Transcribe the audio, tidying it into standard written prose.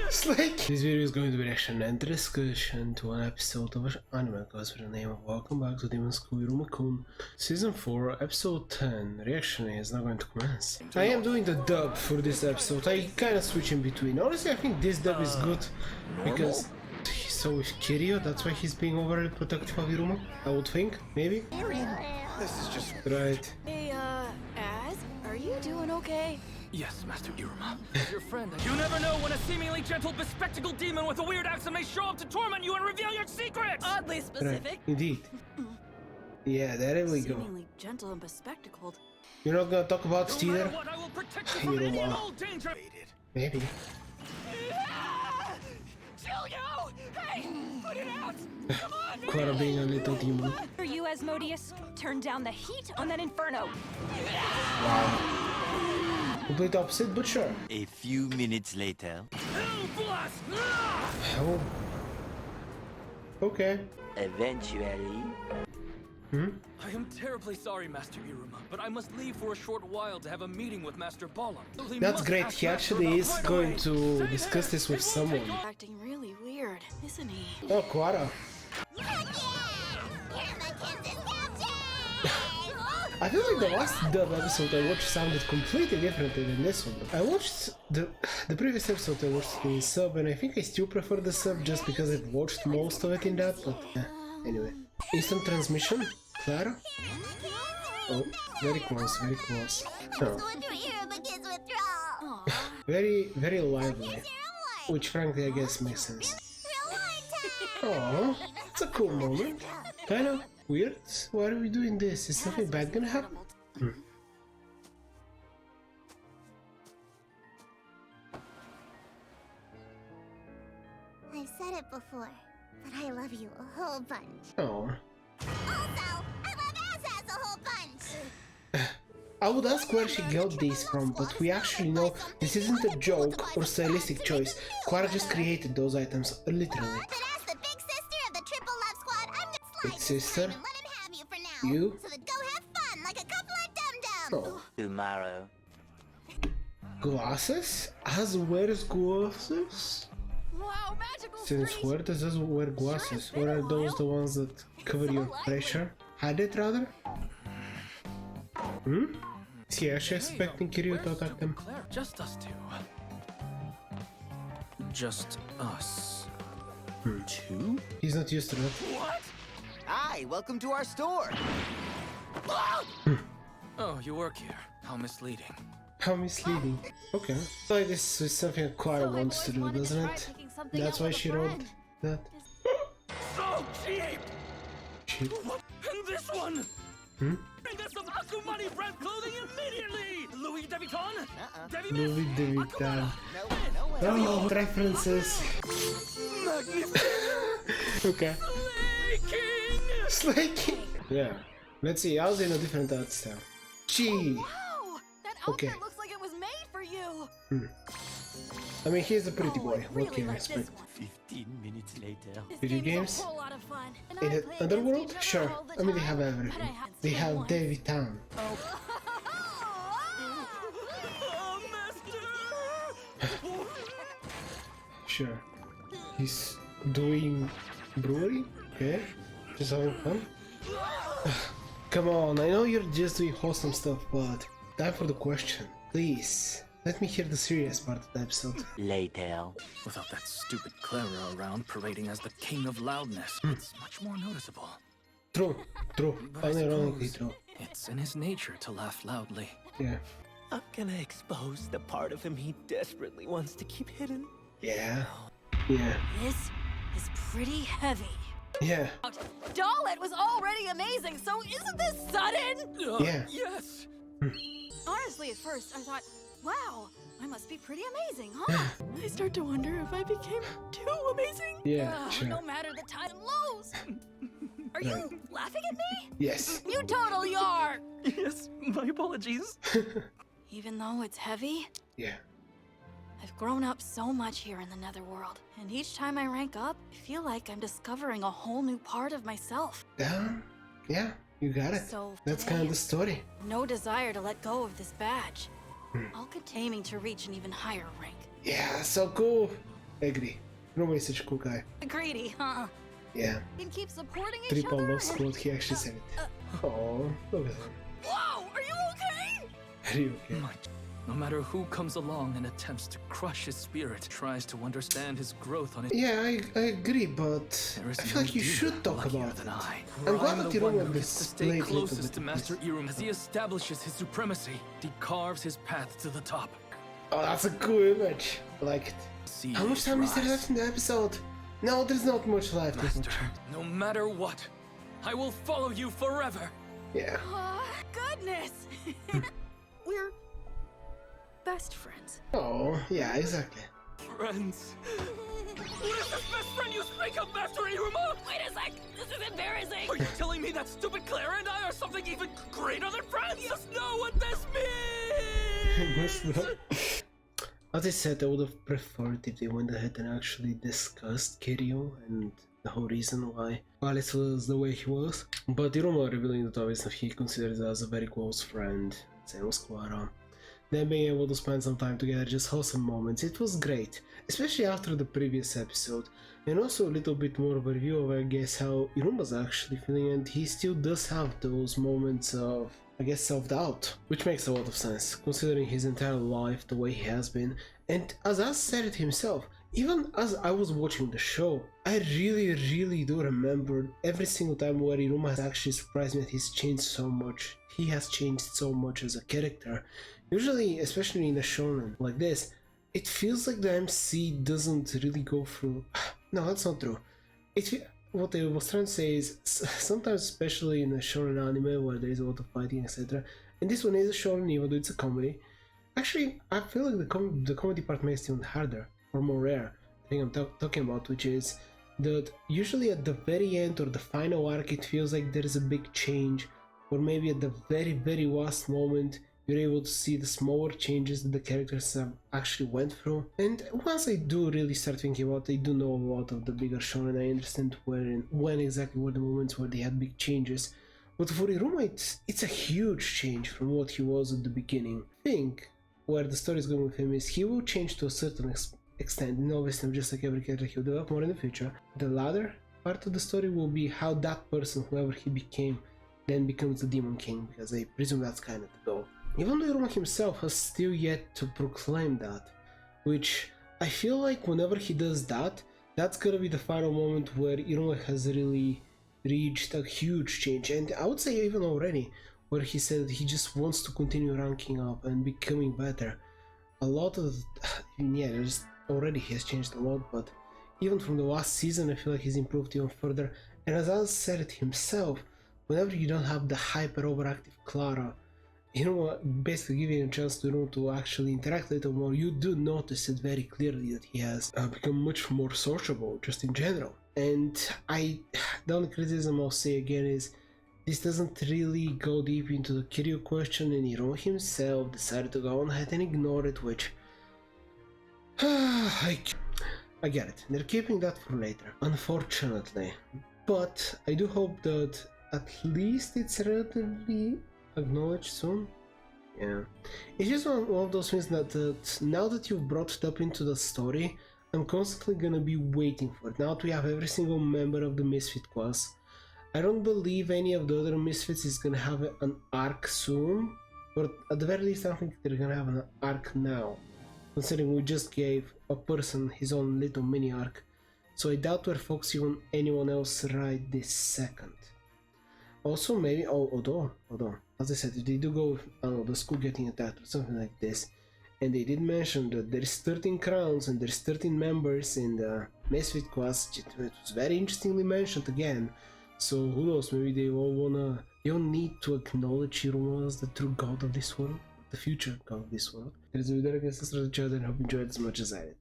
It's like this video is going to be reaction and discussion to an episode of anime goes with the name of Welcome Back to Demon School Iruma-kun Season 4 Episode 10. Reaction is now going to commence. I am doing the dub for this episode. I kinda switch in between. Honestly, I think this dub is good because he's so with Kiryu, that's why he's being overly protective of Iruma. I would think, maybe. This is just Right. Hey, Az, are you doing okay? yes, Master Iruma. As your friend, you never know when a seemingly gentle, bespectacled demon with a weird accent may show up to torment you and reveal your secrets. Oddly specific. Right. Indeed. Yeah, there we go. Seemingly gentle and bespectacled. You're not gonna talk about it No matter either? what, I will protect you from any and all danger. Maybe. Julio! Hey, put it out! Come on, Clara being a little demon. For you, Asmodeus, turn down the heat on that inferno. Complete opposite, but sure. A few minutes later. Hell blast! Oh. Okay. Eventually. I am terribly sorry, Master Iruma, but I must leave for a short while to have a meeting with Master Bala. That's great. He actually is going to discuss this with someone. Acting really weird, isn't he? Oh, Quara. I feel like the last dub episode I watched sounded completely differently than this one. I watched the previous episode I watched in sub, and I think I still prefer the sub just because I've watched most of it in that, but anyway. Instant transmission? Clara? Oh, very close, very close. Oh. Very, very lively. Which frankly I guess makes sense. Oh, it's a cool moment. Kinda weird. Why are we doing this? Is something bad gonna happen? I've said it before, but I love you a whole bunch. Oh. Also, I love Azaz a whole bunch! I would ask where she got these from, but we actually know this isn't a joke or stylistic choice. Quara just created those items, literally. But as the big sister of the Triple Love Squad, I'm gonna slide Big sister? and let him have you for now. You? So then go have fun like a couple of dum-dums! Oh. Tomorrow. Glasses? Az wears glasses? Wow, magical Since where does Az wear glasses? What are those the ones that cover your pressure? Hide it rather? Is he actually expecting Kiryu to attack them? Claire, just us two. Just us. Two? He's not used to that. What? Hi, welcome to our store. Oh, you work here. How misleading. How misleading. Okay. Like this is something Clara wants to do, doesn't it? That's why she wrote that. So cheap! Cheap. And this one! Bring us some Akumani brand clothing immediately! Louis Vuitton? Devi Miss? Louis Vuitton. No, Oh, references. Okay. Slaking! Slaking. Yeah. Let's see. I was in a different art style. Gee. Wow, that outfit Okay. looks like it was made for you. I mean, he's a pretty boy. I really What can you like this expect? one. 15 minutes later. This Video game games? is a whole lot of fun. And In I the play underworld? against each Sure. other all the I mean, they have time, everything. but I haven't They seen have one. David Town. Oh, Master! Sure. He's doing brewery? Okay. Just having fun? Come on, I know you're just doing wholesome stuff, but time for the question. Please, let me hear the serious part of the episode. Later. Without that stupid Clara around parading as the king of loudness, it's much more noticeable. True, true. But I Unironically suppose true. it's in his nature to laugh loudly. Yeah. How can I expose the part of him he desperately wants to keep hidden? Yeah. Yeah. This is pretty heavy. Yeah. Dalit was already amazing, so isn't this sudden? Yeah. Yes! Honestly, at first, I thought, wow, I must be pretty amazing, huh? I start to wonder if I became too amazing. Yeah, sure. No matter the times and lows. Are you laughing at me? Yes. You totally are! Yes, my apologies. Even though it's heavy, Yeah. I've grown up so much here in the Netherworld, and each time I rank up, I feel like I'm discovering a whole new part of myself. Yeah, you got it. So That's today, kind of the story. no desire to let go of this badge. I'll continue to reach an even higher rank. Yeah, so cool. Agree. Iruma is such a cool guy. Greedy, huh? Yeah. And keep supporting each Triple other. love squad, he actually said it. Oh, look at him. Whoa, are you okay? Are you okay? No matter who comes along and attempts to crush his spirit, tries to understand his growth on his. Yeah, I agree, but There is I feel like you no should demon talk luckier about than it. I. I'm glad I'm that the one Iruma who gets to stay displayed a little closest to bit of Master this. Iruma as he establishes his supremacy. He carves his path to the top. Oh, that's a cool image. I like it. See How much time is there rise. left in the episode? No, there's not much left. Master, no matter what, I will follow you forever. Yeah. Goodness. We're best friends. Oh, yeah, exactly. Friends. What is this best friend you speak of, Master Iruma? Wait a sec, this is embarrassing. Are you telling me that stupid Clara and I are something even greater than friends? You must know what this means! As I said, I would have preferred if they went ahead and actually discussed Kiryu and the whole reason why Alice was the way he was. But Iruma revealing that obviously he considers us a very close friend, same as Clara. Then being able to spend some time together, just wholesome moments, it was great, especially after the previous episode. And also a little bit more of a review of, I guess, how Iruma's actually feeling, and he still does have those moments of, I guess, self-doubt, which makes a lot of sense, considering his entire life the way he has been. And as I said it himself, even as I was watching the show, I really do remember every single time where Iruma has actually surprised me that he's changed so much. He has changed so much as a character. Usually, especially in a shonen like this, it feels like the MC doesn't really go through... No, that's not true. What I was trying to say is, sometimes, especially in a shonen anime where there is a lot of fighting, etc., and this one is a shonen even though it's a comedy, actually, I feel like the comedy part makes it even harder, or more rare, the thing I'm talking about, which is that usually at the very end or the final arc it feels like there is a big change, or maybe at the very last moment you're able to see the smaller changes that the characters have actually went through. And once I do really start thinking about it, I do know a lot of the bigger shonen, I understand when exactly were the moments where they had big changes. But for Iruma, it's a huge change from what he was at the beginning. I think where the story is going with him is he will change to a certain extent, and obviously just like every character he'll develop more in the future. The latter part of the story will be how that person, whoever he became, then becomes the Demon King, because I presume that's kind of the goal. Even though Iruma himself has still yet to proclaim that, which I feel like whenever he does that, that's gonna be the final moment where Iruma has really reached a huge change, and I would say even already, where he said he just wants to continue ranking up and becoming better. A lot of, yeah, there's already he has changed a lot, but even from the last season I feel like he's improved even further. And as I said it himself, whenever you don't have the hyper overactive Clara, basically giving a chance to actually interact a little more, you do notice it very clearly that he has become much more sociable just in general. And the only criticism I'll say again is this doesn't really go deep into the Kiryu question, and Iruma himself decided to go on ahead and ignore it, which I get it. They're keeping that for later, unfortunately. But I do hope that at least it's relatively acknowledged soon. Yeah, it's just one of those things that now that you've brought it up into the story, I'm constantly gonna be waiting for it. Now that we have every single member of the Misfit class, I don't believe any of the other Misfits is gonna have an arc soon, but at the very least I don't think they're gonna have an arc now, considering we just gave a person his own little mini arc, so I doubt we're focusing on anyone else right this second. Also, maybe, although, as I said, if they do go with, I don't know, the school getting attacked or something like this, and they did mention that there's 13 crowns and there's 13 members in the Misfit class, it was very interestingly mentioned again, so who knows, maybe they all need to acknowledge Iruma as the true god of this world, the future god of this world. There's a video against each other, and hope you enjoyed as much as I did.